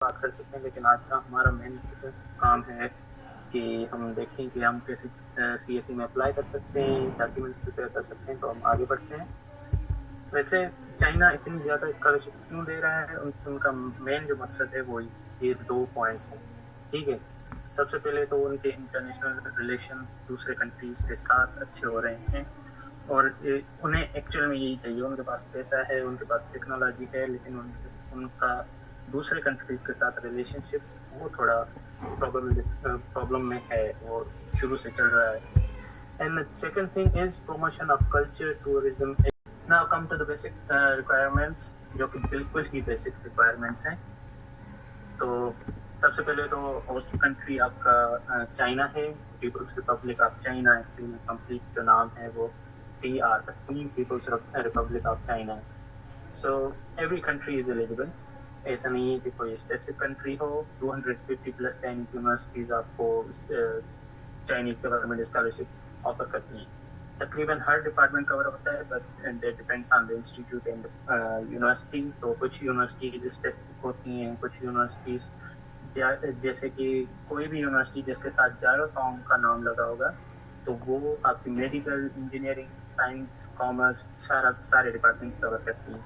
बात कर सकते हैं, लेकिन आज का हमारा मेन काम है कि हम देखें कि हम कैसे सीएसई में अप्लाई कर सकते हैं, डॉक्यूमेंट्स प्रिपेयर कर सकते हैं, तो हम आगे बढ़ते हैं। वैसे चाइना इतनी ज़्यादा स्कॉलरशिप क्यों दे रहा है, उनका मेन जो मकसद है वो ये दो पॉइंट्स हैं। ठीक है, सबसे पहले तो उनके इंटरनेशनल रिलेशंस दूसरे कंट्रीज के साथ अच्छे हो रहे हैं, और उन्हें एक्चुअल में यही चाहिए। उनके पास पैसा है, उनके पास टेक्नोलॉजी है, लेकिन उनका दूसरे कंट्रीज के साथ रिलेशनशिप वो थोड़ा प्रॉब्लम में है, वो शुरू से चल रहा है। And second thing is promotion of culture tourism. Now come to the basic requirements, जो कि बिल्कुल ही बेसिक रिक्वायरमेंट्स हैं। तो सबसे पहले तो होस्ट कंट्री आपका चाइना है, people's republic of China. Actually में कंप्लीट जो नाम है वो PRC, people's republic of China. So every country is eligible, ऐसा नहीं है कि कोई स्पेसिफिक कंट्री हो। 250 प्लस चाइनीज यूनिवर्सिटीज आपको चाइनीज गवर्नमेंट स्कॉलरशिप ऑफर करती हैं। तकरीबन हर डिपार्टमेंट कवर होता है, but that depends on the institute and university. तो कुछ यूनिवर्सिटीज स्पेसिफिक होती हैं, कुछ यूनिवर्सिटीज जैसे कि कोई भी यूनिवर्सिटी जिसके साथ जारो टोंग का नाम लगा होगा, तो वो आपकी मेडिकल, इंजीनियरिंग, साइंस, कॉमर्स सारे डिपार्टमेंट्स कवर करती हैं।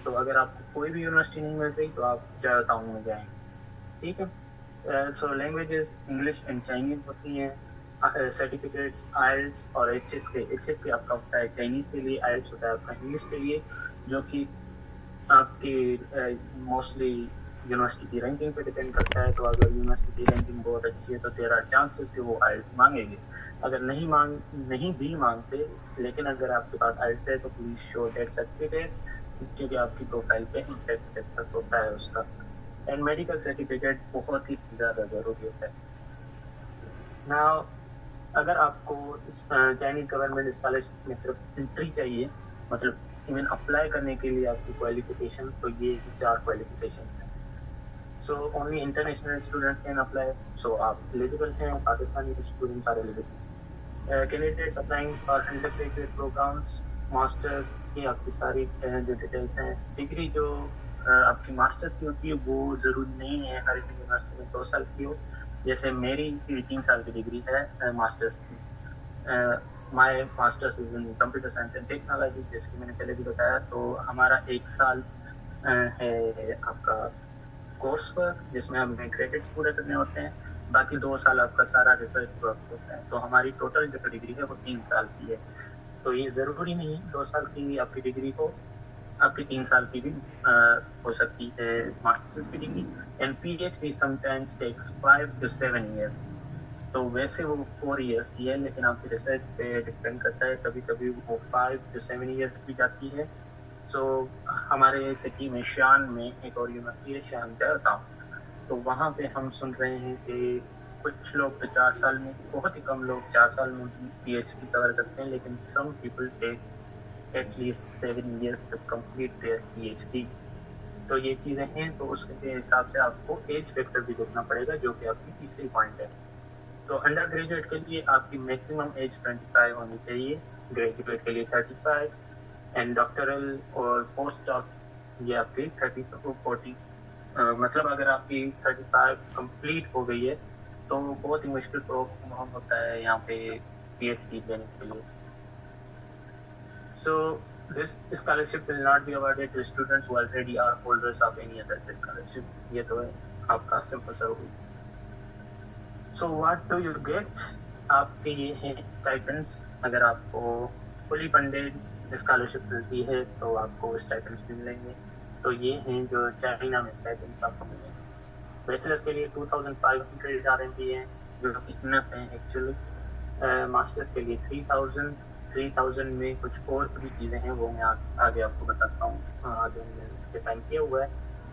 तो अगर आपको कोई भी यूनिवर्सिटी नहीं मिल रही तो आप जारो टोंग में जाएंगे। ठीक है। सो लैंग्वेजेस इंग्लिश एंड चाइनीज होती हैं। सर्टिफिकेट्स आइल्स और एच एस के आपका होता है चाइनीज के लिए, आइल्स होता है आपका इंग्लिश के लिए, जो कि आपकी मोस्टली यूनिवर्सिटी की रैंकिंग पे डिपेंड करता है। तो अगर यूनिवर्सिटी की रैंकिंग बहुत अच्छी है तो देयर आर चांसेस कि वो आइल्स मांगेंगे। अगर नहीं भी मांगते, लेकिन अगर आपके पास आइल्स है तो प्लीज शो दैट सर्टिफिकेट, क्योंकि आपकी प्रोफाइल पे इम्पैक्ट होता है उसका। एंड मेडिकल सर्टिफिकेट बहुत ही ज़्यादा ज़रूरी होता है। नाउ अगर आपको चाइनीज गवर्नमेंट स्कॉलरशिप में सिर्फ एंट्री चाहिए, मतलब इवन अप्लाई करने के लिए आपकी क्वालिफिकेशन, तो ये चार क्वालिफिकेशन हैं। So only international students can apply, so आप एलिजिबल हैं, Pakistani students are eligible. Candidates applying for अंडर ग्रेजुएट प्रोग्राम्स, मास्टर्स की आपकी सारी जो डिटेल्स हैं। डिग्री जो आपकी मास्टर्स की होती है वो ज़रूरी नहीं है हर एक यूनिवर्सिटी में 2 साल की हो। जैसे मेरी 3 साल की डिग्री है मास्टर्स की। My masters is in computer science and technology, जैसे कि मैंने पहले भी बताया। तो हमारा 1 साल है आपका कोर्स वर्क, जिसमें हमें क्रेडिट्स पूरे करने होते हैं। बाकी 2 साल आपका सारा रिसर्च वर्क होता है। तो हमारी टोटल जो डिग्री है वो 3 साल की है। तो ये जरूरी नहीं है 2 साल की आपकी डिग्री हो, आपकी 3 साल की भी हो सकती है मास्टर्स की डिग्री। And PhD sometimes takes 5 to 7 years। तो वैसे वो 4 years की है, लेकिन आपकी रिसर्च पे डिपेंड करता है, कभी कभी वो 5 to 7 years भी जाती है। सो हमारे सिटी में शान में एक और यूनिवर्सिटी है, शान था। तो वहाँ पे हम सुन रहे हैं कि कुछ लोग तो 4 साल में, बहुत ही कम लोग 4 साल में PhD कवर करते हैं, लेकिन some people take at least 7 years to complete their PhD। तो ये चीजें हैं, तो उसके हिसाब से आपको एज फैक्टर भी देखना पड़ेगा, जो कि आपकी तीसरी पॉइंट है। तो अंडर ग्रेजुएट के लिए आपकी मैक्सिमम एज 25 होनी चाहिए, ग्रेजुएट के लिए 35, एंड डॉक्टरल और पोस्ट डॉक ये आपकी 30 to 40। मतलब अगर आपकी 35 कंप्लीट हो गई है तो बहुत ही मुश्किल प्रोग्राम होता है यहाँ पे PhD लेने के लिए। So this scholarship will not be awarded to students who already are holders of any other scholarship. ये तो है आपका सिंपल सा rule. So what do you get, आपके ये हैं स्टाइपेंड्स। अगर आपको फुली फंडेड स्कॉलरशिप मिलती है तो आपको स्टाइपेंड्स भी मिलेंगे। तो ये हैं जो चाइना में स्टाइपेंड्स आपको मिलेंगे। बैचलर्स के लिए 2500 RMB है, जो कि इनफ है एक्चुअली। मास्टर्स के लिए 3000 में कुछ और भी चीज़ें हैं, वो मैं आगे आपको बताता हूँ। आगे मैंने इस पे टाइम किया हुआ है।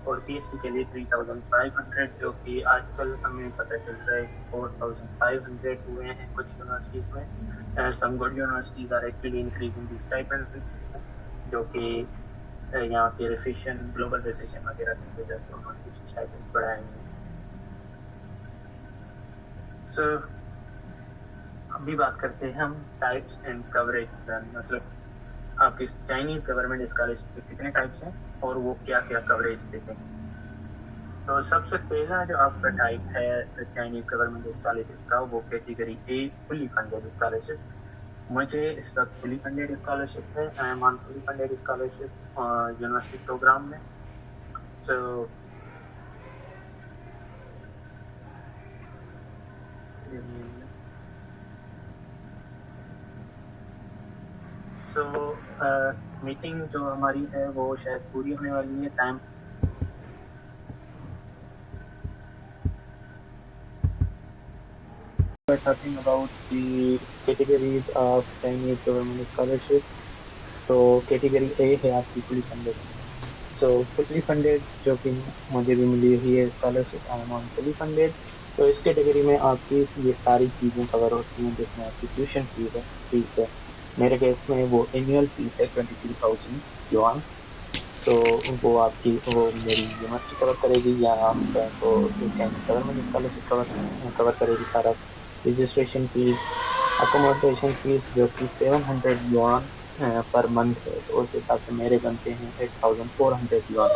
और PhD के लिए 3500, जो कि आजकल हमें पता चल रहा है कि 4500 हुए हैं कुछ यूनिवर्सिटीज़ में। Some good universities are actually increasing the stipends, जो कि यहाँ के रिसेशन, ग्लोबल रिसेशन वगैरह की वजह से उन्होंने कुछ स्टाइपेंड्स बढ़ाए हैं। सो अभी बात करते हैं हम टाइप्स एंड कवरेज प्लान, मतलब आपकी चाइनीज गवर्नमेंट स्कॉलरशिप के कितने टाइप्स हैं और वो क्या क्या कवरेज देते हैं। तो सबसे पहला जो आपका टाइप है चाइनीज गवर्नमेंट स्कॉलरशिप का, वो category A fully funded scholarship. मुझे इस वक्त फुली फंडेड स्कॉलरशिप है, I am on fully funded scholarship university program में। सो सो मीटिंग जो हमारी है वो शायद पूरी होने वाली है, time we're talking about the categories of Chinese government scholarship. तो कैटेगरी ए है आपकी फुली फंडेड। सो फुली फंडेड जो कि मुझे भी मिली हुई है scholarship, I am on fully funded. तो इस कैटेगरी में आपकी ये सारी चीज़ें कवर होती हैं, जिसमें आपकी ट्यूशन फीस है। मेरे केस में वो एनुअल फीस है 22,000 yuan। तो वो आपकी वो मेरी यूनिवर्सिटी कवर करेगी, या आपको चाइनीज गवर्नमेंट स्कॉलरशिप कवर करेगी सारा। रजिस्ट्रेशन फीस, अकोमोडेशन फीस जो कि 700 yuan पर मंथ है, तो उस हिसाब से मेरे बनते हैं 8,400 yuan।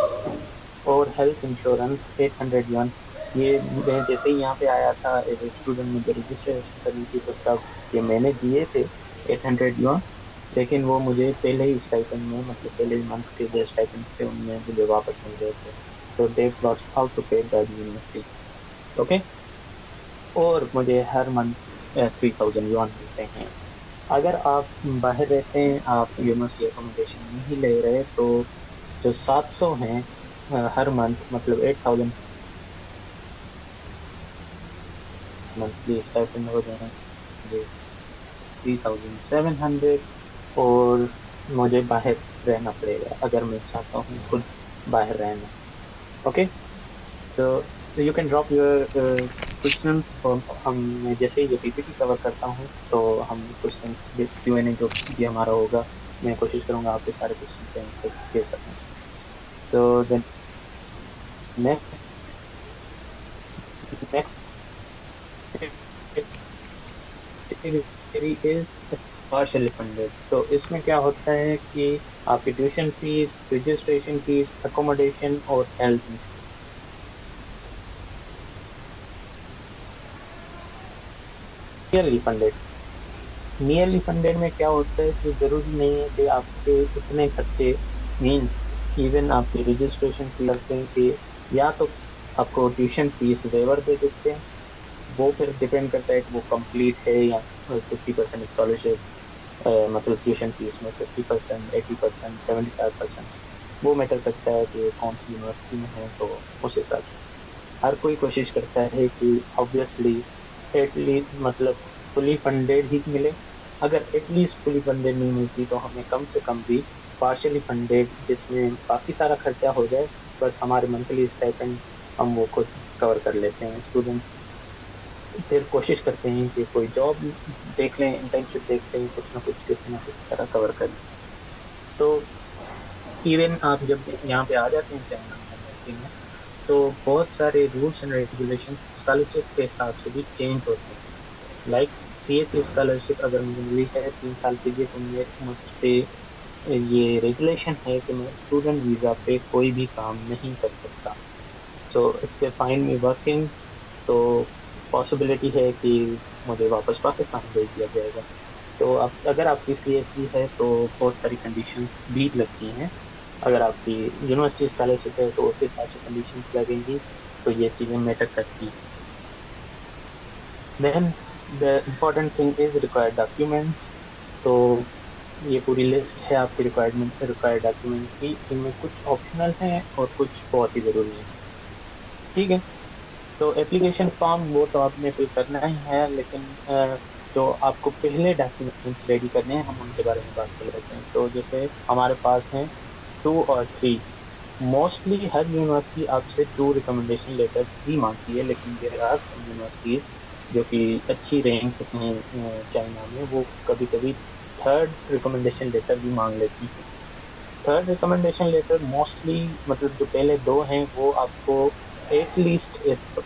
और हेल्थ इंश्योरेंस 800 yuan। ये मैं जैसे ही यहाँ पे आया था एज ए स्टूडेंट, मुझे रजिस्ट्रेशन करनी थी, तो तब ये मैंने दिए थे 800 yuan। लेकिन वो मुझे पहले ही स्टाइपेंड में, मतलब पहले ही मंथ के जो स्टाइपेंड थे उनमें मुझे वापस मिल गए थे। तो they was also paid by the university. Okay. और मुझे हर मंथ 3,000 yuan मिलते हैं। अगर आप बाहर रहते हैं, आप यूनिवर्सिटी एकोमोडेशन नहीं ले रहे, तो जो 700 हैं हर मंथ, मतलब 8,000 मंथली स्टाइपेंड हो जाएंगे 3,700। और मुझे बाहर रहना पड़ेगा अगर मैं चाहता हूँ खुद बाहर रहना। Okay. So you can drop your questions, और हम जैसे ही ये पीपीटी कवर करता हूँ तो हम क्वेश्चंस जिस Q&A जो भी हमारा होगा, मैं कोशिश करूँगा आपके सारे क्वेश्चंस के आंसर दे सकूँ। So then next category is partially funded. तो इसमें क्या होता है कि आपकी tuition fees, registration fees, accommodation और health insurance nearly funded. Nearly funded में क्या होता है कि ज़रूरी नहीं है कि आपके इतने खर्चे, मीन्स इवन आपकी रजिस्ट्रेशन फी करते हैं कि या तो आपको ट्यूशन फीस वेवर दे देते हैं, वो फिर डिपेंड करता है कि वो कंप्लीट है या 50% स्कॉलरशिप, मतलब ट्यूशन फीस में 50%, 80%, 75%, वो मैटर करता है कि कौन सी यूनिवर्सिटी में है। तो उस हिसाब से हर कोई कोशिश करता है कि ऑब्वियसली एटलीस्ट, मतलब फुली फंडेड ही मिले। अगर एटलीस्ट फुली फंडेड नहीं मिलती तो हमें कम से कम भी पार्शियली फंडेड, जिसमें बाकी सारा खर्चा हो जाए, बस हमारे मंथली स्टाइपेंड हम वो खुद कवर कर लेते हैं। स्टूडेंट्स फिर कोशिश करते हैं कि कोई जॉब देख लें, इंटर्नशिप देख लें, कुछ ना कुछ किसी ना किसी तरह कवर कर लें। तो इवन आप जब यहाँ पे आ जाते हैं चाइना यूनिवर्सिटी में, तो बहुत सारे रूल्स एंड रेगुलेशंस स्कॉलरशिप के हिसाब से भी चेंज होते हैं। लाइक CSE स्कॉलरशिप अगर मुझे मिली है 3 साल के लिए, तो मुझ पे ये रेगुलेशन है कि मैं स्टूडेंट वीज़ा पे कोई भी काम नहीं कर सकता। So if they find me working, तो पॉसिबिलिटी है कि मुझे वापस पाकिस्तान भेज दिया जाएगा। तो आप अगर आपकी CSE है तो बहुत सारी कंडीशंस भी लगती हैं। अगर आपकी यूनिवर्सिटी स्कॉलरशिप है तो उस हिसाब से कंडीशंस लगेंगी, तो ये चीज़ें मैटर करती हैं। Then the important thing is required documents. तो ये पूरी लिस्ट है आपकी रिक्वायर्ड डॉक्यूमेंट्स की। इनमें कुछ ऑप्शनल हैं और कुछ बहुत ही ज़रूरी हैं। ठीक है। तो एप्लीकेशन फॉर्म वो तो आपने फिल करना ही है, लेकिन जो आपको पहले डॉक्यूमेंट्स रेडी करने हैं, हम उनके बारे में बात कर लेते हैं। तो जैसे हमारे पास हैं 2 और 3। मोस्टली हर यूनिवर्सिटी आपसे 2 रिकमेंडेशन लेटर्स ही मांगती है, लेकिन देयर आर सम यूनिवर्सिटीज़ जो कि अच्छी रैंक हैं चाइना में, वो कभी कभी 3rd रिकमेंडेशन लेटर भी मांग लेती है। 3rd रिकमेंडेशन लेटर मोस्टली, मतलब जो पहले 2 हैं वो आपको एटलीस्ट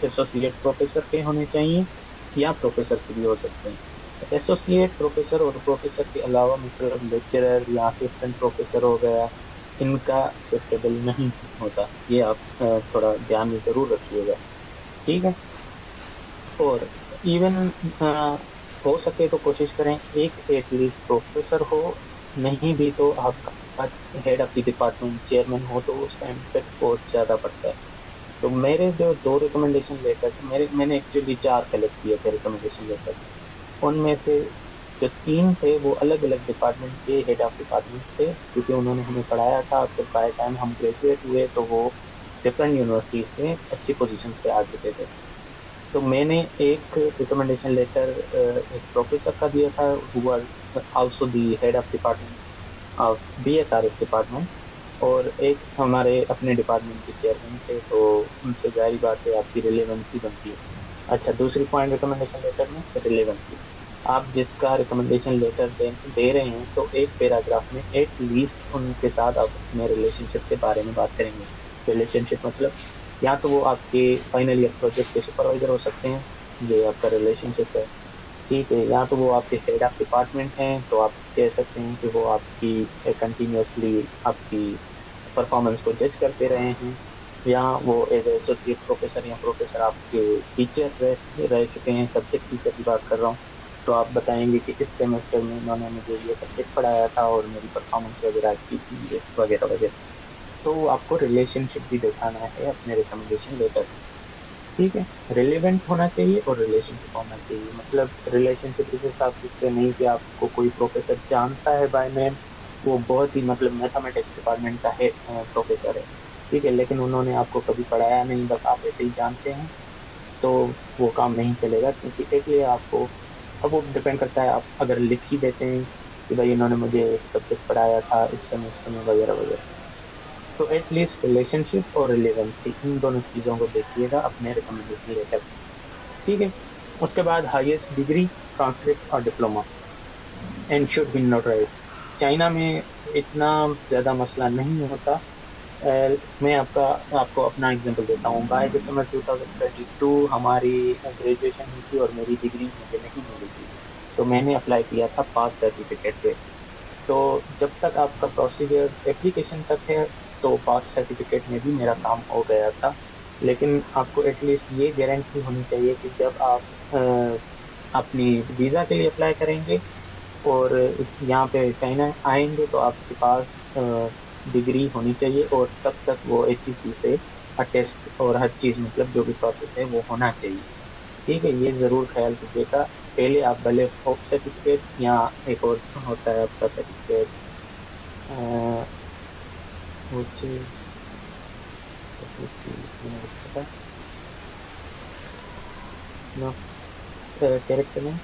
एसोसिएट प्रोफेसर के होने चाहिए, या प्रोफेसर के भी हो सकते हैं। एसोसिएट प्रोफेसर और प्रोफेसर के अलावा मतलब लेक्चरर या असिस्टेंट प्रोफेसर हो गया, इनका एक्सेप्टेबल नहीं होता। ये आप थोड़ा ध्यान में ज़रूर रखिएगा, ठीक है। और इवन हो सके तो कोशिश करें एक एटलीस्ट प्रोफेसर हो, नहीं भी तो आपका head of the department chairman हो, तो उसका इम्पेक्ट बहुत ज़्यादा पड़ता है। तो मेरे जो 2 रिकमेंडेशन लेटर्स, मैंने एक्चुअली 4 कलेक्ट किए थे रिकमेंडेशन लेटर्स। उनमें से जो 3 थे वो अलग अलग डिपार्टमेंट के हेड ऑफ डिपार्टमेंट्स थे, क्योंकि उन्होंने हमें पढ़ाया था। फिर बाय टाइम हम ग्रेजुएट हुए तो वो डिफरेंट यूनिवर्सिटीज में अच्छी पोजीशंस पे आ चुके थे। तो मैंने एक रिकमेंडेशन लेटर एक प्रोफेसर का दिया था, who was also the head of department of BSRS department, और एक हमारे अपने डिपार्टमेंट के चेयरमैन थे, तो उनसे जाहिर बात है आपकी रिलेवेंसी बनती है। अच्छा, दूसरी पॉइंट रिकमेंडेशन लेटर में रिलेवेंसी। आप जिसका रिकमेंडेशन लेटर दे रहे हैं, तो एक पैराग्राफ में एट लीस्ट उनके साथ आप अपने रिलेशनशिप के बारे में बात करेंगे। रिलेशनशिप मतलब या तो वो आपके फाइनल ईयर प्रोजेक्ट के सुपरवाइजर हो सकते हैं, ये आपका रिलेशनशिप है, ठीक है। या तो वो आपके हेड ऑफ डिपार्टमेंट हैं, तो आप कह सकते हैं कि वो आपकी कंटिन्यूअसली आपकी परफॉर्मेंस को जज करते रहे हैं। या वो एज एसोसिएट प्रोफेसर या प्रोफेसर आपके टीचर रह चुके हैं, सब्जेक्ट टीचर की बात कर रहा हूँ। तो आप बताएंगे कि इस सेमेस्टर में उन्होंने मुझे ये सब्जेक्ट पढ़ाया था और मेरी परफॉर्मेंस वगैरह अच्छी थी, वगैरह वगैरह। तो आपको रिलेशनशिप भी दिखाना है अपने रिकमेंडेशन लेटर में, ठीक है। रिलेवेंट होना चाहिए और रिलेशनशिप होना चाहिए। मतलब रिलेशनशिप इस हिसाब से नहीं कि आपको कोई प्रोफेसर जानता है बाय नेम, वो बहुत ही मतलब मैथमेटिक्स डिपार्टमेंट का है प्रोफेसर है, ठीक है, लेकिन उन्होंने आपको कभी पढ़ाया नहीं, बस आप ऐसे ही जानते हैं, तो वो काम नहीं चलेगा। क्योंकि एक ये आपको, अब वो डिपेंड करता है, आप अगर लिख ही देते हैं कि भाई इन्होंने मुझे एक सब्जेक्ट पढ़ाया था इस सेमेस्टर में वगैरह वगैरह, तो एटलीस्ट रिलेशनशिप और रिलेवेंसी इन दोनों चीज़ों को देखिएगा अपने रिकमेंडेशन लेटर में, ठीक है। उसके बाद हाईएस्ट डिग्री, ट्रांसक्रिप्ट और diploma and should be notarised. China में इतना ज़्यादा मसला नहीं होता। मैं आपको अपना एग्जांपल देता हूँ। बाय दिसंबर 2022 हमारी ग्रेजुएशन हुई थी और मेरी डिग्री मुझे नहीं मिली थी, तो मैंने अप्लाई किया था पास सर्टिफिकेट पे। तो जब तक आपका प्रोसीजर एप्लीकेशन तक है, तो पास सर्टिफिकेट में भी मेरा काम हो गया था। लेकिन आपको एटलीस्ट ये गारंटी होनी चाहिए कि जब आप अपनी वीज़ा के लिए अप्लाई करेंगे और इस यहाँ पे चाइना आएंगे, तो आपके पास डिग्री होनी चाहिए, और तब तक वो HEC से अटेस्ट और हर चीज़, मतलब जो भी प्रोसेस है वो होना चाहिए, ठीक है। ये ज़रूर ख्याल रखिएगा। पहले आप भले होप सर्टिफिकेट या एक और होता है आपका certificate, which is, let me see, पता नो कैरेक्टर में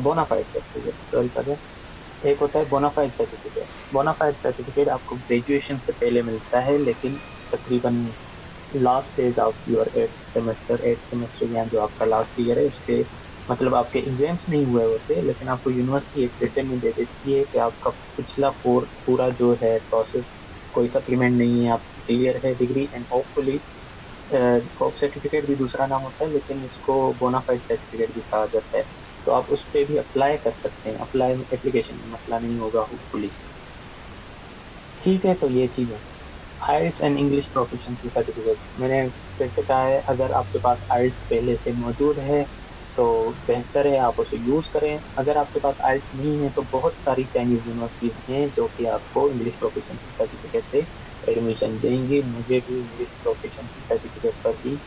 बोनाफाइड सर्टिफिकेट, सॉरी कर, एक होता है बोनाफाइड सर्टिफिकेट। बोनाफाइड सर्टिफिकेट आपको ग्रेजुएशन से पहले मिलता है, लेकिन तकरीबन last days of your eight semester या जो आपका लास्ट ईयर है उसके, मतलब आपके एग्जाम्स नहीं हुए होते, लेकिन आपको यूनिवर्सिटी एक रिटर्न में दे देती है कि आपका पिछला पूरा जो है प्रोसेस, कोई सप्लीमेंट नहीं है, आपकी क्लियर है degree. And hopefully hope certificate भी दूसरा नाम होता है, लेकिन इसको बोनाफाइड सर्टिफिकेट भी कहा जाता है। तो आप उस पर भी अप्लाई कर सकते हैं, अप्लाई एप्लीकेशन में मसला नहीं होगा होपफुली, ठीक है। तो ये चीज़ है। आइल्स एंड इंग्लिश प्रोफिशिएंसी सर्टिफिकेट, मैंने फिर से कहा है, अगर आपके पास आइल्स पहले से मौजूद है तो बेहतर है आप उसे यूज़ करें। अगर आपके पास आइल्स नहीं है, तो बहुत सारी चाइनीज़ यूनिवर्सिटीज़ हैं जो कि आपको इंग्लिश प्रोफिशिएंसी सर्टिफिकेट से एडमिशन देंगी। मुझे भी इंग्लिश प्रोफिशिएंसी सर्टिफिकेट पर ही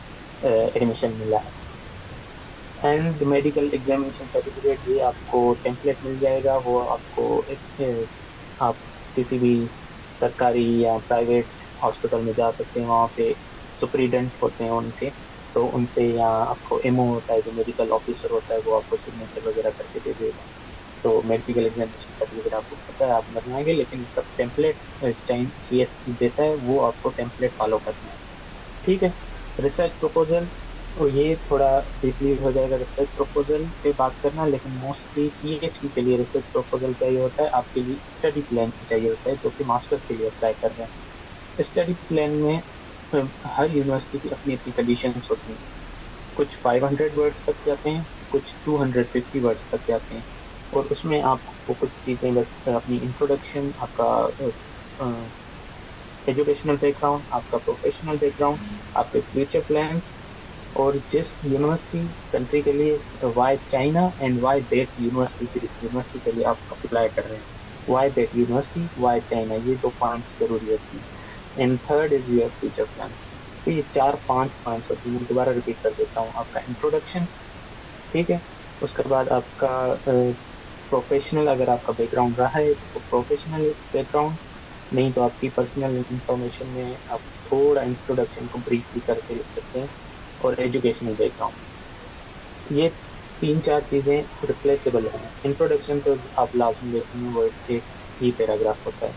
एडमिशन मिला है। एंड मेडिकल एग्जामिनेशन सर्टिफिकेट भी आपको टेम्पलेट मिल जाएगा, वो आपको आप किसी भी सरकारी या प्राइवेट हॉस्पिटल में जा सकते हैं, वहाँ पे सुपरिटेंडेंट होते हैं उनके, तो उनसे, या आपको एमओ होता है जो मेडिकल ऑफिसर होता है, वो आपको सिग्नेचर वगैरह करके दे देगा। तो मेडिकल एग्जामिनेशन सर्टिफिकेट आपको पता है आप बनवाएंगे, लेकिन इसका टेम्पलेट चाइन CS देता है, वो आपको टेम्पलेट फॉलो करना है, ठीक है। रिसर्च प्रपोजल, तो ये थोड़ा डीपली हो जाएगा रिसर्च प्रपोजल पे बात करना, लेकिन मोस्टली PhD के लिए रिसर्च प्रपोजल चाहिए होता है, आपके लिए स्टडी प्लान चाहिए होता है, जो कि मास्टर्स के लिए अप्लाई कर रहे हैं। स्टडी प्लान में हर यूनिवर्सिटी की अपनी अपनी कंडीशंस होती हैं। कुछ 500 वर्ड्स तक जाते हैं, कुछ 250 वर्ड्स तक जाते हैं, और उसमें आपको कुछ चीज़ें, बस अपनी इंट्रोडक्शन, आपका एजुकेशनल बैकग्राउंड, आपका प्रोफेशनल बैकग्राउंड, आपके फ्यूचर प्लान्स, और जिस यूनिवर्सिटी कंट्री के लिए, why China and why that university, जिस यूनिवर्सिटी के लिए आप अप्लाई कर रहे हैं, why that university, why China, ये 2 पॉइंट्स जरूरी होती हैं। And third is your future plans. तो ये 4-5 पॉइंट्स होती हैं। मैं दोबारा रिपीट कर देता हूँ। आपका इंट्रोडक्शन, ठीक है, उसके बाद आपका प्रोफेशनल, अगर आपका बैकग्राउंड रहा है तो प्रोफेशनल बैकग्राउंड, नहीं तो आपकी पर्सनल इंफॉर्मेशन में आप थोड़ा इंट्रोडक्शन को ब्रीफली करके लिख सकते हैं, और एजुकेशनल बैकग्राउंड। ये 3-4 चीजें रिप्लेसेबल हैं। इंट्रोडक्शन तो आप लाजमी देखेंगे, वो एक ही पैराग्राफ होता है,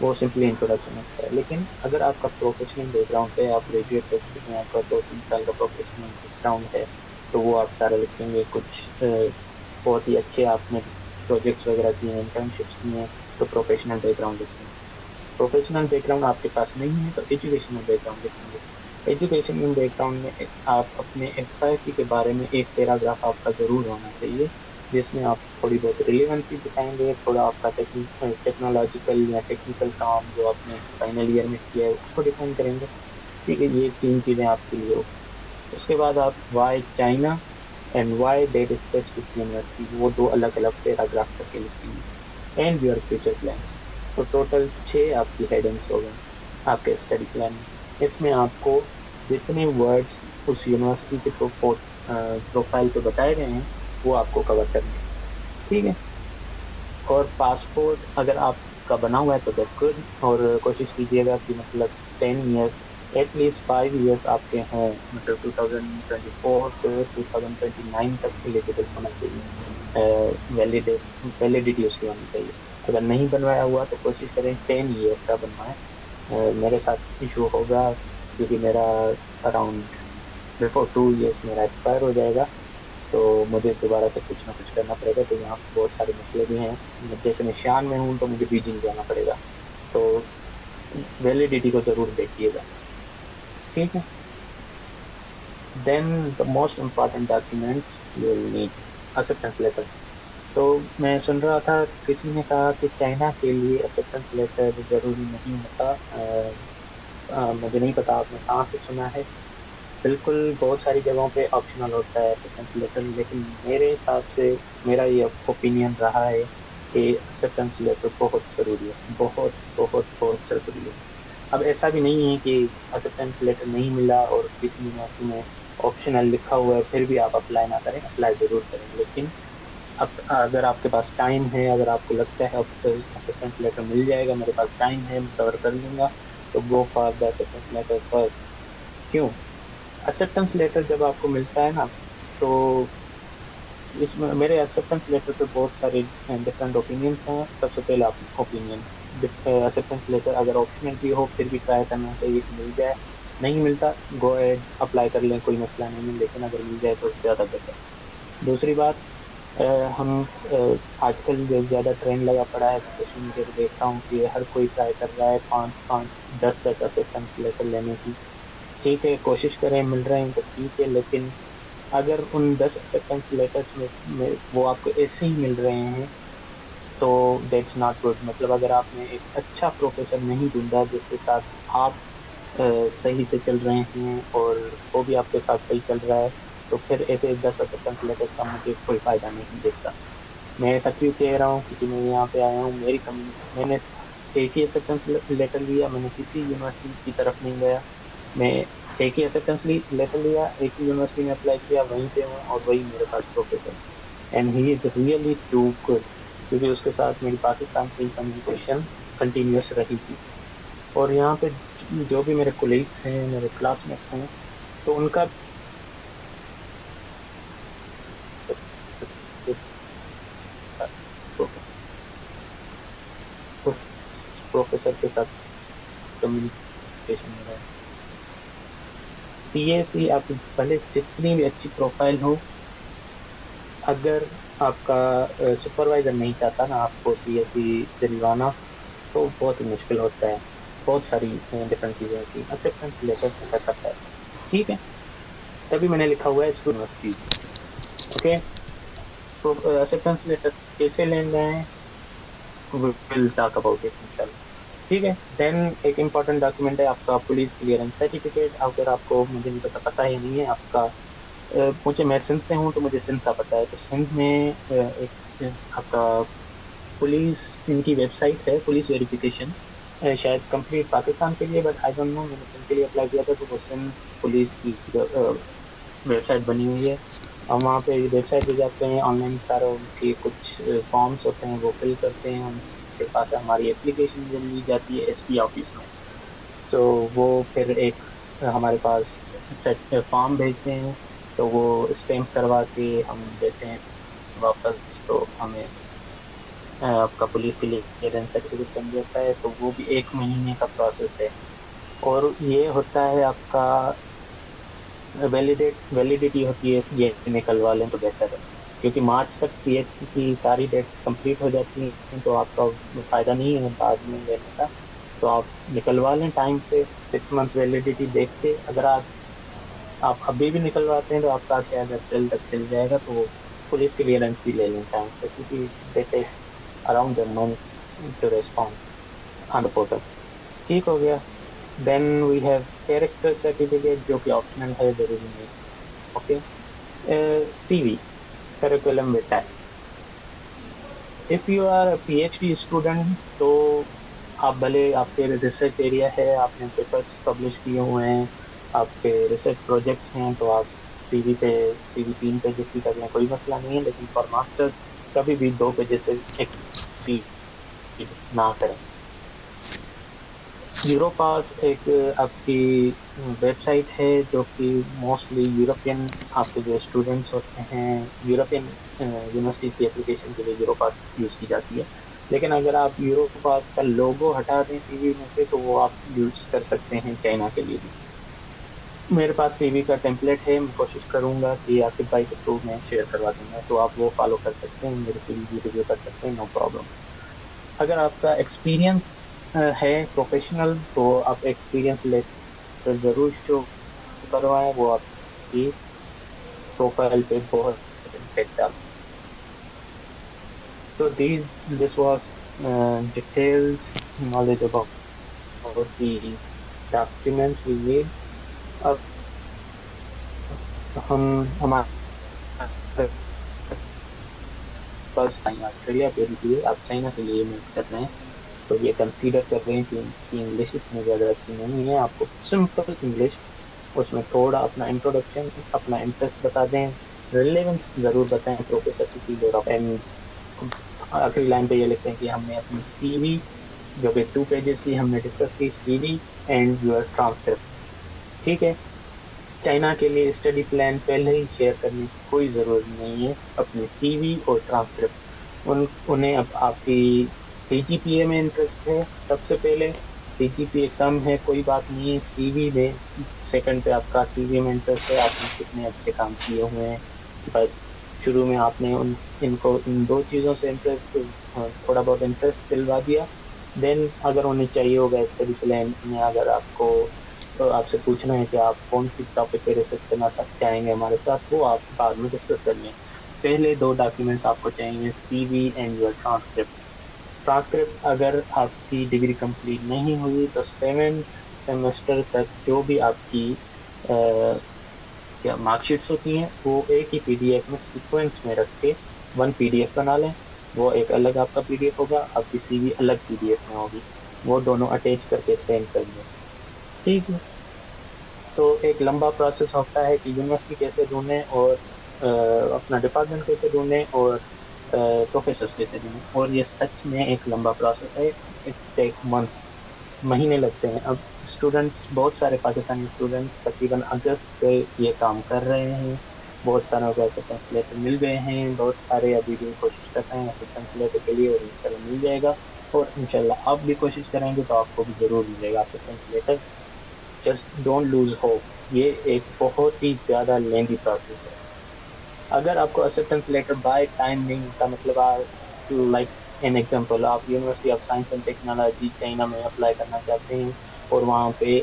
वो सिंपली इंट्रोडक्शन होता है। लेकिन अगर आपका प्रोफेशनल बैकग्राउंड है, आप ग्रेजुएट कर चुके हैं, आपका 2-3 साल का प्रोफेशनल बैकग्राउंड है, तो वो आप सारा लिखेंगे। कुछ बहुत ही अच्छे आपने प्रोजेक्ट्स वगैरह किए हैं, इंटर्नशिप्स किए हैं, तो प्रोफेशनल बैकग्राउंड लिखेंगे। प्रोफेशनल बैकग्राउंड आपके पास नहीं है तो एजुकेशनल बैकग्राउंड लिखेंगे। एजुकेशनल बैकग्राउंड में आप अपने एफआईपी के बारे में एक पैराग्राफ आपका जरूर होना चाहिए, जिसमें आप थोड़ी बहुत रिलेवेंसी दिखाएंगे, थोड़ा आपका टेक्नोलॉजिकल या टेक्निकल काम जो आपने फाइनल ईयर में किया है उसको डिफाइन करेंगे। ठीक है, ये 3 चीजें आपके लिए होगी। उसके बाद आप why China and why that specific university, वो 2 अलग अलग पैराग्राफ करके लिखेंगे। And your future plans. तो टोटल 6 आपकी हेडिंग्स हो गई आपके स्टडी प्लान में। इसमें आपको जितने वर्ड्स उस यूनिवर्सिटी के प्रोफाइल पे बताए गए हैं वो आपको कवर करने हैं। ठीक है, और पासपोर्ट अगर आपका बना हुआ है तो दैट्स गुड, और कोशिश कीजिएगा कि मतलब 10 ईयर्स, एटलीस्ट 5 ईयर्स आपके हों, मतलब 2024 से 2029 तक एलिजिबल होना चाहिए, वैलिडिटी उसकी होनी चाहिए। अगर नहीं बनवाया हुआ तो कोशिश करें 10 ईयर्स का बनवाएं। मेरे साथ इशू होगा क्योंकि मेरा अराउंड बिफोर 2 ईयर्स मेरा एक्सपायर हो जाएगा, तो मुझे दोबारा से कुछ ना कुछ करना पड़ेगा। तो यहाँ पे बहुत सारे मसले भी हैं, जैसे मैं शान में हूँ तो मुझे बीजिंग जाना पड़ेगा, तो वैलिडिटी को जरूर देखिएगा। ठीक है, then the most important document you will need, acceptance letter. तो मैं सुन रहा था किसी ने कहा कि चाइना के लिए एक्सेप्टेंस लेटर जरूरी नहीं होता। मुझे नहीं पता आपने कहाँ से सुना है। बिल्कुल, बहुत सारी जगहों पे ऑप्शनल होता है एक्सेप्टेंस लेटर, लेकिन मेरे हिसाब से मेरा ये ओपिनियन रहा है कि एक्सेप्टेंस लेटर बहुत ज़रूरी है, बहुत बहुत बहुत ज़रूरी है। अब ऐसा भी नहीं है कि एक्सेप्टेंस लेटर नहीं मिला और किसी यूनिवर्सिटी में ऑप्शनल लिखा हुआ है फिर भी आप अप्लाई ना करें, अप्लाई ज़रूर करें। लेकिन अब अगर आपके पास टाइम है, अगर आपको लगता है अब एक्सेप्टेंस लेटर मिल जाएगा, मेरे पास टाइम है, मैं कवर कर लूँगा, तो go for the acceptance letter first. क्यों? एक्सेप्टेंस लेटर जब आपको मिलता है ना, तो इसमें मेरे एक्सेप्टेंस लेटर पे बहुत सारे डिफरेंट ओपिनियंस हैं। सबसे पहला ओपिनियन, एक्सेप्टेंस लेटर अगर ऑप्शनल भी हो फिर भी ट्राई करना चाहिए कि मिल जाए। नहीं मिलता, गो एड अप्लाई कर लें, कोई मसला नहीं है, लेकिन अगर मिल जाए तो उससे ज़्यादा बेहतर। दूसरी बात, हम आजकल जो ज़्यादा ट्रेंड लगा पड़ा है, सोशल मीडिया पर देख रहा हूँ कि हर कोई ट्राई कर रहा है 5-5, 10-10 एक्सेप्टेंस लेटर लेने की। ठीक है, कोशिश करें, मिल रहे हैं तो ठीक है, लेकिन अगर उन 10 एक्सेप्टेंस लेटर्स में वो आपको ऐसे ही मिल रहे हैं तो दैट्स नॉट गुड। मतलब अगर आपने एक अच्छा प्रोफेसर नहीं ढूंढा जिसके साथ आप सही से चल रहे हैं और वो भी आपके साथ सही चल रहा है, तो फिर ऐसे 10 एक्सेप्टेंस लेटर्स का मुझे कोई फ़ायदा नहीं दिखता। मैं ऐसा क्यों कह रहा हूँ, क्योंकि मैं यहाँ पे आया हूँ, मेरी कम्युनिटी, मैंने एक ही एक्सेप्टेंस लेटर लिया, मैंने किसी यूनिवर्सिटी की तरफ नहीं गया। मैं एक ही एक्सेप्टेंस लेटर लिया, एक ही यूनिवर्सिटी में अप्लाई किया, वहीं पे हूँ और वही मेरे पास प्रोफेसर है। And he is really too good, क्योंकि उसके साथ मेरी पाकिस्तान से ही कम्युनिकेशन कंटिन्यूस रही थी। और यहाँ पे जो भी मेरे कोलीग्स हैं, मेरे क्लासमेट्स हैं, तो उनका उस प्रोफेसर के साथ कम्युनिकेशन में रहा। सीएसी आप भले जितनी भी अच्छी प्रोफाइल हो, अगर आपका सुपरवाइजर नहीं चाहता ना आपको सीएससी दिलवाना, तो बहुत ही मुश्किल होता है। बहुत सारी डिफरेंट चीज़ें होती हैं, एक्सेप्टेंस लेटर मैटर करता है। ठीक है, तभी मैंने लिखा हुआ है यूनिवर्सिटीज। ओके, तो एक्सेप्टेंस लेटर कैसे लेना है, विल टॉक अबाउट इट इंशाल्लाह। ठीक है। देन एक इम्पॉर्टेंट डॉक्यूमेंट है आपका पुलिस क्लियरेंस सर्टिफिकेट। अगर आपको, मुझे नहीं पता है या नहीं है आपका, मुझे, मैं सिंध से हूँ तो मुझे सिंध का पता है। तो सिंध में एक आपका पुलिस, इनकी वेबसाइट है पुलिस वेरिफिकेशन, शायद कंप्लीट पाकिस्तान के लिए, बट आई डोंट नो। मैंने सिंध के लिए अप्लाई किया था, तो वो सिंध पुलिस की वेबसाइट बनी हुई है। हम वहाँ पे वेबसाइट पे जाते हैं, ऑनलाइन सारा उनके कुछ फॉर्म्स होते हैं वो फिल करते हैं, उनके पास हमारी एप्लीकेशन ली जाती है एसपी ऑफिस में। सो वो फिर एक हमारे पास सेट फॉर्म भेजते हैं, तो वो स्टैम्प करवा के हम देते हैं वापस, तो हमें आपका पुलिस के लिए क्लियरेंस सर्टिफिकेट बन जाता है। तो वो भी 1 महीने का प्रोसेस है। और ये होता है आपका वैलिडिटी होती है, ये निकलवा लें तो बेहतर है, क्योंकि मार्च तक सीएसटी की सारी डेट्स कंप्लीट हो जाती हैं, तो आपका फायदा नहीं है बाद में लेने का। तो आप निकलवा लें टाइम से, 6 मंथ वैलिडिटी देख के। अगर आप अभी भी निकलवाते हैं तो आपका शायद अप्रैल तक चल जाएगा। तो पुलिस क्लियरेंस भी ले लें टाइम से, क्योंकि they take around the month to respond on the portal. ठीक हो गया। Then we have character certificate, जो कि ऑप्शनल है, जरूरी नहीं। Okay. CV, curriculum vitae. If you are PhD student, तो आप भले, आपके रिसर्च एरिया है, आपने पेपर्स पब्लिश किए हुए हैं, आपके रिसर्च प्रोजेक्ट्स हैं, तो आप सीवी 3 पेजेस की कर लें, कोई मसला नहीं है। लेकिन फॉर मास्टर्स कभी भी 2 पेजेस से एक्सीड ना करें। यूरोपास एक आपकी वेबसाइट है, जो कि मोस्टली यूरोपियन, आपके जो स्टूडेंट्स होते हैं, यूरोपियन यूनिवर्सिटीज की एप्लीकेशन के लिए यूरोपास यूज की जाती है। लेकिन अगर आप यूरोपास का लोगो हटा दें सीवी में से, तो वो आप यूज कर सकते हैं चाइना के लिए भी। मेरे पास सीवी का टेम्पलेट है, मैं कोशिश करूंगा कि आकिब भाई के थ्रू मैं शेयर करवा दूंगा, तो आप वो फॉलो कर सकते हैं, मेरे सीवी भी रिव्यू कर सकते हैं, नो प्रॉब्लम। अगर आपका एक्सपीरियंस है प्रोफेशनल, तो आप एक्सपीरियंस लेटर जरूर शो करवाएं, वो आपकी प्रोफाइल पे बहुत इम्पैक्ट डाल। So this was detailed knowledge about the documents we need. अब हम हमारे पास ऑस्ट्रेलिया के लिए, आप चाइना के लिए यूज कर रहे हैं, तो ये कंसीडर कर रहे हैं कि इनकी इंग्लिश इतनी ज़्यादा अच्छी नहीं है। आपको सिंपल इंग्लिश, उसमें थोड़ा अपना इंट्रोडक्शन, अपना इंटरेस्ट बता दें, रिलेवेंस ज़रूर बताएं प्रोफेसर की चीज़, और एंड आखिरी लाइन पे ये लिखते हैं कि हमने अपनी सीवी, जो कि 2 पेजेस की हमने डिस्कस की, सीवी एंड योर ट्रांसक्रिप्ट। ठीक है। चाइना के लिए स्टडी प्लान पहले ही शेयर करने की कोई ज़रूरत नहीं है, अपनी सीवी और ट्रांसक्रिप्ट। उन्हें अब आपकी सीजीपीए में इंटरेस्ट है सबसे पहले। सीजीपीए कम है कोई बात नहीं है, सीवी में सेकंड पे आपका सीवी में इंटरेस्ट है, आपने कितने अच्छे काम किए हुए हैं। बस शुरू में आपने इनको इन 2 चीज़ों से इंटरेस्ट, थोड़ा बहुत इंटरेस्ट दिलवा दिया। देन अगर उन्हें चाहिए होगा स्टडी प्लान में, अगर आपको, तो आपसे पूछना है कि आप कौन सी टॉपिक पे रिसर्च करना चाहेंगे हमारे साथ, वो आप बाद में डिस्कस कर लें। पहले 2 डॉक्यूमेंट्स आपको चाहिए, CV and your transcript. Transcript अगर आपकी डिग्री कंप्लीट नहीं हुई, तो 7th सेमेस्टर तक जो भी आपकी क्या मार्कशीट्स होती हैं, वो एक ही पीडीएफ में सीक्वेंस में रख के 1 पीडीएफ बना लें। वो एक अलग आपका पीडीएफ होगा, आपकी सीवी अलग पीडीएफ में होगी, वो दोनों अटैच करके सेंड कर दें। ठीक है। तो एक लंबा प्रोसेस होता है कि यूनिवर्सिटी कैसे ढूंढें, और अपना डिपार्टमेंट कैसे ढूंढें, और प्रोफेसर्स कैसे ढूंढें, और ये सच में एक लंबा प्रोसेस है। इट टेक मंथ्स, महीने लगते हैं। अब स्टूडेंट्स, बहुत सारे पाकिस्तानी स्टूडेंट्स तकरीबन अगस्त से ये काम कर रहे हैं। बहुत सारों को असिस्टेंस लेटर मिल गए हैं, बहुत सारे अभी भी कोशिश कर रहे हैं असिस्टेंस लेटर के लिए, और इंशाल्लाह मिल जाएगा। और इंशाल्लाह आप भी कोशिश करेंगे तो आपको भी ज़रूर मिलेगा assistance letter. Just don't lose hope. ये एक बहुत ही ज़्यादा लेंदी प्रोसेस है। अगर आपको एक्सेप्टेंस लेटर बाय टाइम नहीं मिलता, मतलब लाइक एन एग्जांपल, आप university of science and technology China में अप्लाई करना चाहते हैं, और वहाँ पे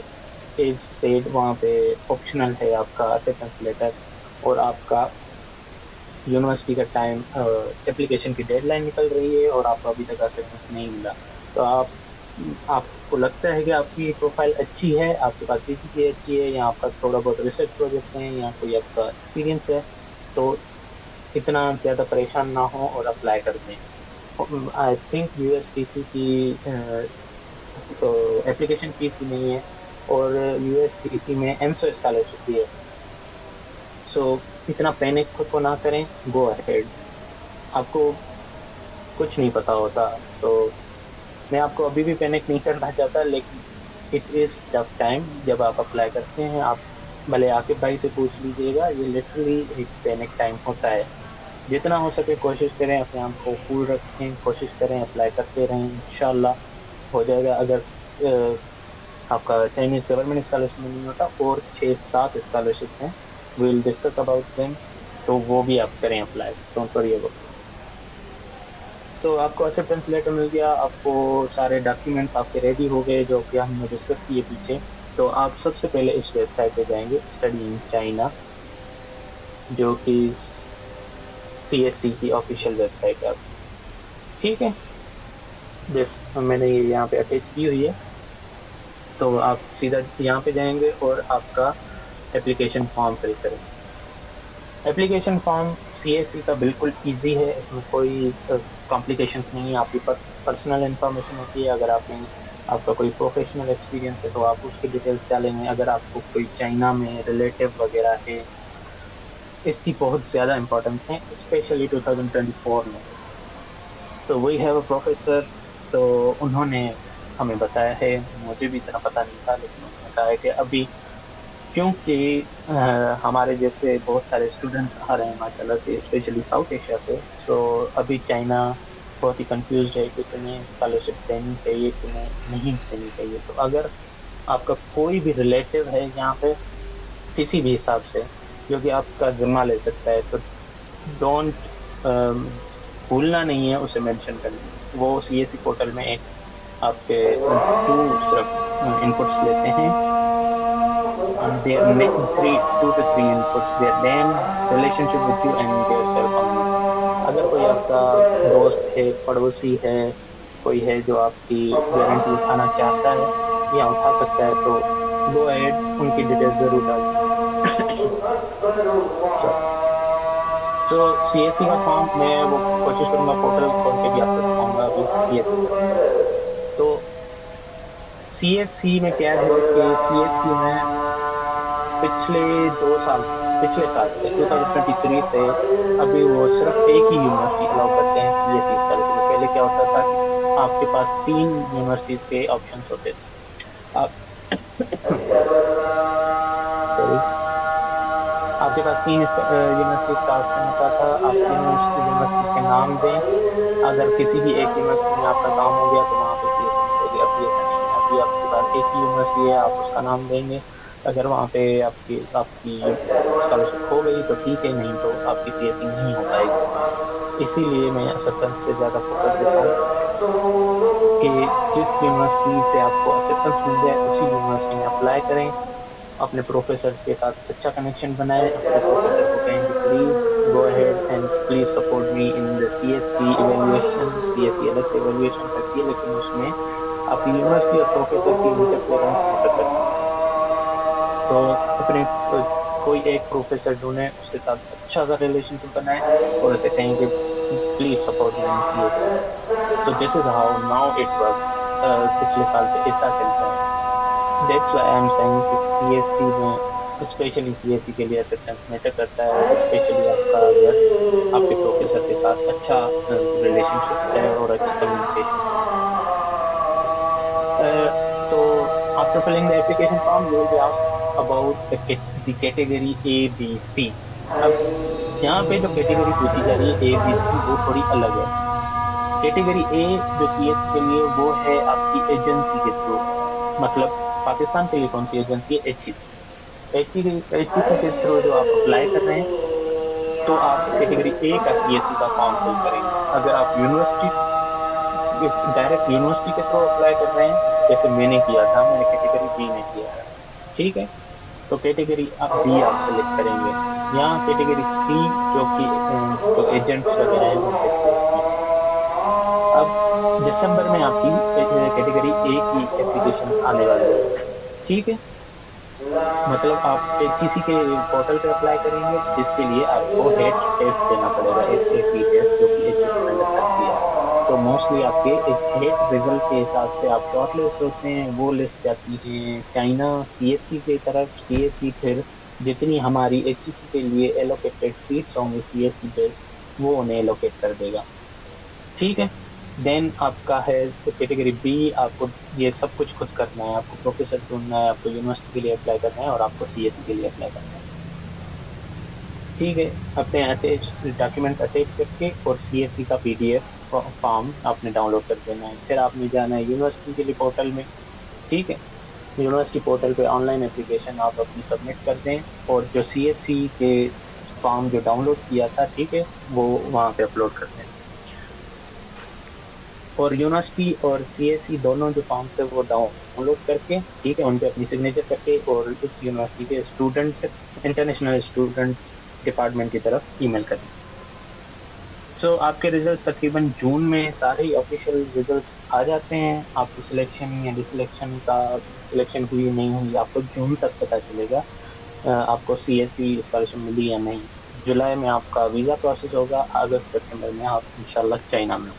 इज सेड, वहाँ पे ऑप्शनल है आपका एक्सेप्टेंस लेटर, और आपका यूनिवर्सिटी का टाइम, एप्लीकेशन की डेडलाइन निकल रही है, और आपको अभी तक एक्सेप्टेंस नहीं मिला, तो आप आपको लगता है कि आपकी प्रोफाइल अच्छी है, आपके पास सीजीपीए अच्छी है, या आपका थोड़ा बहुत रिसर्च प्रोजेक्ट्स हैं, या कोई आपका एक्सपीरियंस है, तो इतना ज़्यादा परेशान ना हो और अप्लाई कर दें। आई थिंक यूएसपीसी की तो एप्लीकेशन फीस भी नहीं है, और यूएसपीसी में एमसो स्कॉलरशिप भी है। सो इतना पैनिक खुद को ना करें, गो अहेड। आपको कुछ नहीं पता होता। सो मैं आपको अभी भी पैनिक नहीं करना चाहता, लेकिन इट इज टफ टाइम जब आप अप्लाई करते हैं। आप भले आकिब भाई से पूछ लीजिएगा, ये लिटरली एक पैनिक टाइम होता है। जितना हो सके कोशिश करें, अपने आप को कूल रखें, कोशिश करें, अप्लाई करते रहें, इंशाल्लाह हो जाएगा। अगर आपका चाइनीज गवर्नमेंट स्कॉलरशिप में नहीं होता, और 6-7 स्कॉलरशिप्स हैं, विल डिस्कस अबाउट देम, तो वो भी आप करें अप्लाई, डोंट वरी अबाउट। सो आपको एक्सेप्टेंस लेटर मिल गया, आपको सारे डॉक्यूमेंट्स आपके रेडी हो गए जो कि हमने डिस्कस किए पीछे। तो आप सबसे पहले इस वेबसाइट पे जाएंगे, स्टडी इन चाइना, जो कि सीएससी की ऑफिशियल वेबसाइट है आपकी। ठीक है, दिस मैंने ये यहाँ पे अटैच की हुई है। तो आप सीधा यहाँ पे जाएंगे और आपका एप्लीकेशन फॉर्म फिल करेंगे। एप्लीकेशन फॉर्म सीएससी का बिल्कुल इजी है, इसमें कोई कॉम्प्लिकेशंस नहीं है। आपकी पर्सनल इन्फॉर्मेशन होती है। अगर आपका कोई प्रोफेशनल एक्सपीरियंस है तो आप उसकी डिटेल्स डालेंगे। अगर आपको कोई चाइना में रिलेटिव वगैरह है, इसकी बहुत ज़्यादा इंपॉर्टेंस है, स्पेशली 2024 में। So we have a professor, तो उन्होंने हमें बताया है, मुझे भी इतना पता नहीं था, लेकिन उन्होंने कहा है कि अभी क्योंकि हमारे जैसे बहुत सारे स्टूडेंट्स आ रहे हैं माशाल्लाह से, स्पेशली साउथ एशिया से। तो अभी चाइना बहुत ही कंफ्यूज है कि तुम्हें स्कॉलरशिप देनी चाहिए, तुम्हें नहीं देनी चाहिए। तो अगर आपका कोई भी रिलेटिव है यहाँ पे किसी भी हिसाब से जो कि आपका जिम्मा ले सकता है, तो डोंट भूलना नहीं है उसे मेंशन करना। वो सीएससी पोर्टल में एक आपके 2 सिर्फ इनपुट्स लेते हैं, their 2 to 3 inputs, their name, relationship with you and their cell phone number. अगर कोई आपका दोस्त है, पड़ोसी है, कोई है जो आपकी गारंटी उठाना चाहता है या उठा सकता है, तो गो अहेड, उनकी डिटेल्स जरूर डालें। सो सीएससी का फॉर्म मैं वो कोशिश करूंगा पोर्टल खोल के भी आपको दिखाऊंगा अभी सीएससी का। तो सीएससी में क्या है कि सीएससी में पिछले साल से 2023 से अभी वो सिर्फ एक ही यूनिवर्सिटी अलाउ करते हैं सीएससी स्कॉलरशिप में। पहले क्या होता था कि आपके पास 3 यूनिवर्सिटीज के ऑप्शंस होते थे। आप सॉरी, आपके पास 3 यूनिवर्सिटीज का ऑप्शन होता था। आप 3 यूनिवर्सिटीज के नाम दें, अगर किसी भी एक यूनिवर्सिटी में आपका काम हो गया तो वहाँ पे सीएससी मिलेगी। अभी ऐसा नहीं है, अभी आपके पास एक ही यूनिवर्सिटी है, आप उसका नाम देंगे। अगर वहाँ पे आपकी आपकी स्कॉलरशिप हो गई तो ठीक है, नहीं तो आपकी सीएससी नहीं हो पाएगी। इसीलिए मैं एक्सेप्टेंस पे ज़्यादा फोकस देता हूँ कि जिस यूनिवर्सिटी से आपको एक्सेप्टेंस मिल जाए उसी यूनिवर्सिटी में अप्लाई करें। अपने प्रोफेसर के साथ अच्छा कनेक्शन बनाएं, अपने प्रोफेसर को कहेंगे please go ahead and please support me in the CSC evaluation. CSC अलग से इवैल्यूएशन करती है, लेकिन उसमें आपकी यूनिवर्सिटी और प्रोफेसर की इंटरफेरेंस मैटर करती है। तो अपने कोई एक प्रोफेसर ढूंढें, उसके साथ अच्छा सा रिलेशनशिप बनाएं और उसे कहें कि please support me in CSC. So this is how now it works. पिछले साल से ऐसा चलता है। That's why I am saying कि सीएससी में, स्पेशली सीएससी के लिए एक्सेप्टेंस मैटर करता है, स्पेशली आपका अगर आपके प्रोफेसर के साथ अच्छा रिलेशनशिप है और अच्छी कम्युनिकेशन है। तो after filling the application form you will be asked about the category A B C। अब यहाँ पे जो कैटेगरी पूछी जा रही है A B C वो थोड़ी अलग है। कैटेगरी A जो सीएससी के लिए वो है आपकी एजेंसी के थ्रू, मतलब पाकिस्तान के लिए कौन सी एजेंसी है, एचईसी के थ्रू जो आप अप्लाई कर रहे हैं, तो आप कैटेगरी ए का सीएससी का फॉर्म फिल करेंगे। अगर आप डायरेक्ट यूनिवर्सिटी के थ्रू अप्लाई कर रहे हैं, जैसे मैंने किया था, मैंने कैटेगरी बी में किया है, ठीक है, तो कैटेगरी बी आप सेलेक्ट करेंगे। यहाँ कैटेगरी सी जो कि जो एजेंट्स वगैरह हैं उनके थ्रू होती है। अब दिसंबर में आपकी कैटेगरी ए की एप्लीकेशन आने वाली है। ठीक है, मतलब आप एचईसी के पोर्टल पे अप्लाई करेंगे, जिसके लिए आपको हेट टेस्ट देना पड़ेगा, HAT टेस्ट, जो कि एचईसी कंडक्ट करती है। तो मोस्टली आपके हेट रिजल्ट के हिसाब से आप शॉर्ट लिस्ट होते हैं, वो लिस्ट जाती है चाइना सीएससी की तरफ। सीएससी फिर जितनी हमारी एचईसी के लिए एलोकेटेड सीट्स होंगी सीएससी बेस्ड, वो उन्हें एलोकेट कर देगा। ठीक है, देन आपका है कैटेगरी बी। आपको ये सब कुछ खुद करना है, आपको प्रोफेसर ढूंढना है, आपको यूनिवर्सिटी के लिए अप्लाई करना है, और आपको सीएससी के लिए अप्लाई करना है। ठीक है, अपने अटैच डॉक्यूमेंट्स अटैच करके और सीएससी का पीडीएफ फॉर्म आपने डाउनलोड कर देना है। फिर आपने जाना है यूनिवर्सिटी के लिए पोर्टल में। ठीक है, यूनिवर्सिटी पोर्टल पे ऑनलाइन एप्लीकेशन आप अपनी सबमिट कर दें, और जो सीएससी के फॉर्म जो डाउनलोड किया था, ठीक है, वो वहाँ पे अपलोड कर दें। और यूनिवर्सिटी और सीएससी दोनों जो फॉर्म थे वो डाउनलोड करके, ठीक है, उन पे अपनी सिग्नेचर करके, और उस यूनिवर्सिटी के स्टूडेंट, इंटरनेशनल स्टूडेंट डिपार्टमेंट की तरफ ईमेल करें। सो आपके रिजल्ट तकरीबन जून में सारे ही ऑफिशियल रिजल्ट्स आ जाते हैं। आपकी सिलेक्शन या डिसलेक्शन का, सिलेक्शन हुई नहीं हुई, आपको जून तक पता चलेगा आपको सीएससी स्कॉलरशिप मिली या नहीं। जुलाई में आपका वीज़ा प्रोसेस होगा, अगस्त सितंबर में आप इंशाल्लाह चाइना में।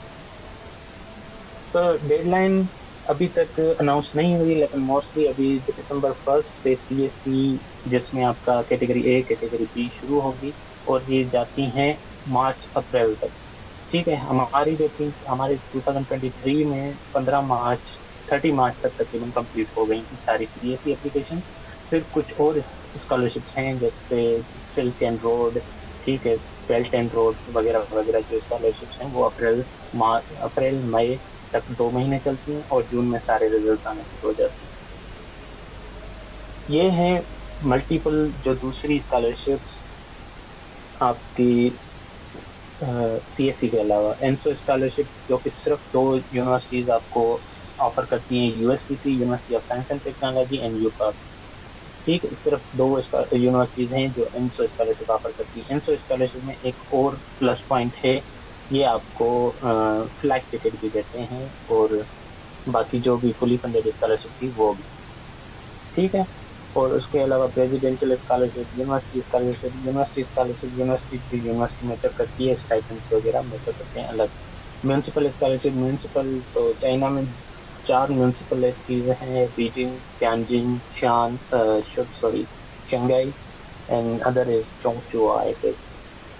तो डेडलाइन अभी तक अनाउंस नहीं हुई, लेकिन मोस्टली अभी दिसंबर 1 से सीएससी, जिसमें आपका कैटेगरी ए कैटेगरी बी शुरू होगी, और ये जाती हैं मार्च अप्रैल तक। ठीक है, हमारी जो थी, हमारे 2023 में 30 मार्च तक तकरीबन कंप्लीट हो गई थी सारी सीएससी एप्लीकेशन। फिर कुछ और स्कॉलरशिप्स हैं, जैसे सिल्क एंड रोड, ठीक है, बेल्ट एंड रोड वगैरह वगैरह, जो स्कॉलरशिप्स हैं वो अप्रैल मई तक 2 महीने चलती हैं, और जून में सारे रिजल्ट आने शुरू हो जाते हैं। ये हैं मल्टीपल जो दूसरी स्कॉलरशिप्स आपकी सीएससी के अलावा। एनसो स्कॉलरशिप, जो कि सिर्फ 2 यूनिवर्सिटीज़ आपको ऑफर करती हैं, USPC, university of science and technology, and UCAS. ठीक है, सिर्फ 2 यूनिवर्सिटीज़ हैं जो एनसो स्कॉलरशिप ऑफर करती हैं। एनसो स्कॉलरशिप में एक और प्लस पॉइंट है, ये आपको फ्लैट टिकट भी देते हैं, और बाकी जो भी फुली फंडेड स्कॉलरशिप थी वो भी। ठीक है, और उसके अलावा presidential scholarship, university scholarship, university matter करती है, स्टाइपेंड्स वगैरह मैटर करते हैं अलग। म्यूनसिपल स्कॉलरशिप, म्यूनसिपल तो चाइना में 4 म्यूनसिपलिटीज हैं, Beijing, Tianjin, Shanghai, and other is Chongqing I guess.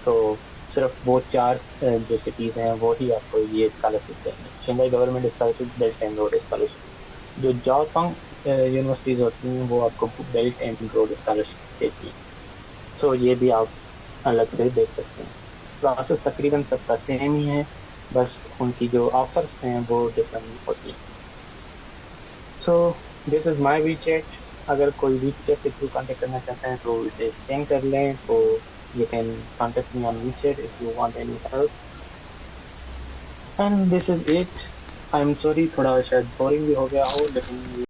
तो सिर्फ वो 4 जो सिटीज़ हैं वो ही आपको ये स्कॉलरशिप देंगे। Shanghai government scholarship, belt and road scholarship. जो जाओफंग यूनिवर्सिटीज़ होती हैं वो आपको बेल्ट एंड रोड स्कॉलरशिप देती हैं। सो ये भी आप अलग से देख सकते हैं। प्रोसेस तकरीबन सबका सेम ही है, बस उनकी जो ऑफर्स हैं वो डिफरेंट होती हैं। So this is my WeChat. अगर कोई वी चैट के थ्रू कॉन्टेक्ट करना चाहते हैं तो इसे स्कैन कर लें, तो you can contact me on WeChat if you want any help. And this is it. I'm sorry, थोड़ा शायद बोरिंग भी हो गया हो, लेकिन